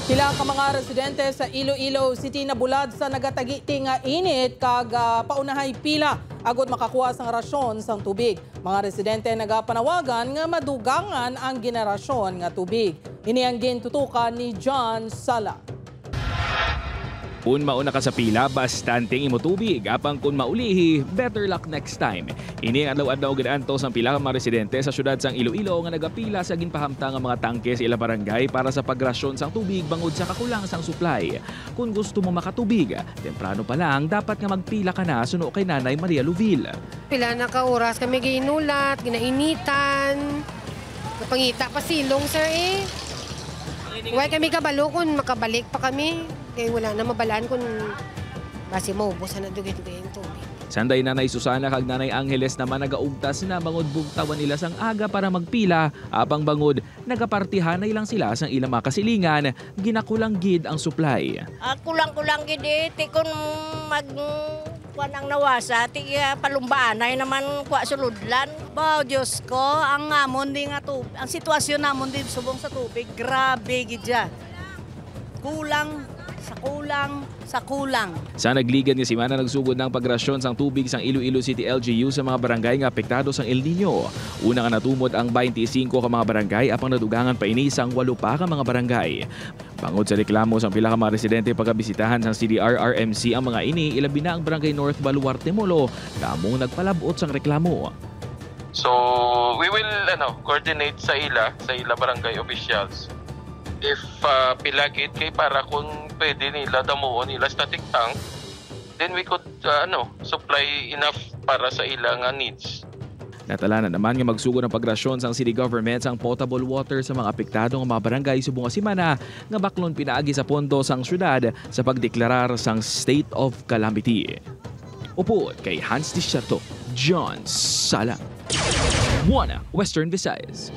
Pila ka mga residente sa Iloilo City nabulad sa nagatagiti nga init kag paunahay pila agod makakuha sang rasyon sang tubig. Mga residente nagapanawagan nga madugangan ang generasyon nga tubig. Ini ang gintutukan ni John Sala. Kung mauna ka sa pila, bastanteng imo tubig. Apang kung maulihi, better luck next time. Ini ang adlaw-adlaw ginaantos ang pila ka mga residente sa syudad sang Iloilo nga nagapila sa ginpahamtang nga mga tangke sa ilang barangay para sa pagrasyon sang tubig bangod sa kakulang sang supply. Kung gusto mo makatubig, temprano pa lang dapat nga magpila ka na suno kay Nanay Maria Luvil. Pila na ka oras kami ginulat, ginainitan. Napangita pa silong sir eh. Huwag kami kabalo kung makabalik pa kami. Kaya wala na mabalaan kung basi maubusan na dugay-dugay yung tubig. Sanday Nanay Susana kag Nanay Angeles naman nagaugtas na bangod bugtawan nila sang aga para magpila. Apang bangod, nagapartihan na ilang sila sang ilang makasilingan, ginakulang gid ang supply. Kulang-kulang gid ti kun mag ang nawasa, ti palumbaan ay naman kuha suludlan. Bao Diyos ko, ang amon di nga tubig, ang sitwasyon namon din subong sa tubig, grabe gid dyan. Sa kulang. Sa nagligan ni Simana nagsugod ng pagrasyon sang tubig sang Iloilo City LGU sa mga barangay nga apektado sang El Nino. Una nga natumod ang 25 ka mga barangay apang nadugangan pa ini sang 8 pa ka mga barangay. Bangod sa reklamo sang pila ka mga residente pagabisitahan sang CDR-RMC ang mga ini, ilabi na ang Barangay North Baluarte Molo kamong nagpalabot sang reklamo. So we will coordinate sa ila barangay officials. If pilagit kay para kung pwede nila damuon nila static tank, then we could supply enough para sa ilang needs. Natala na naman nga magsugod ng pagrasyon sang city government sang potable water sa mga apektado nga mga barangay subong nga semana nga baklon pinaagi sa pondo sang syudad sa pagdeklarar sang state of calamity. Upo kay Hans Dischato, John Sala, Western Visayas.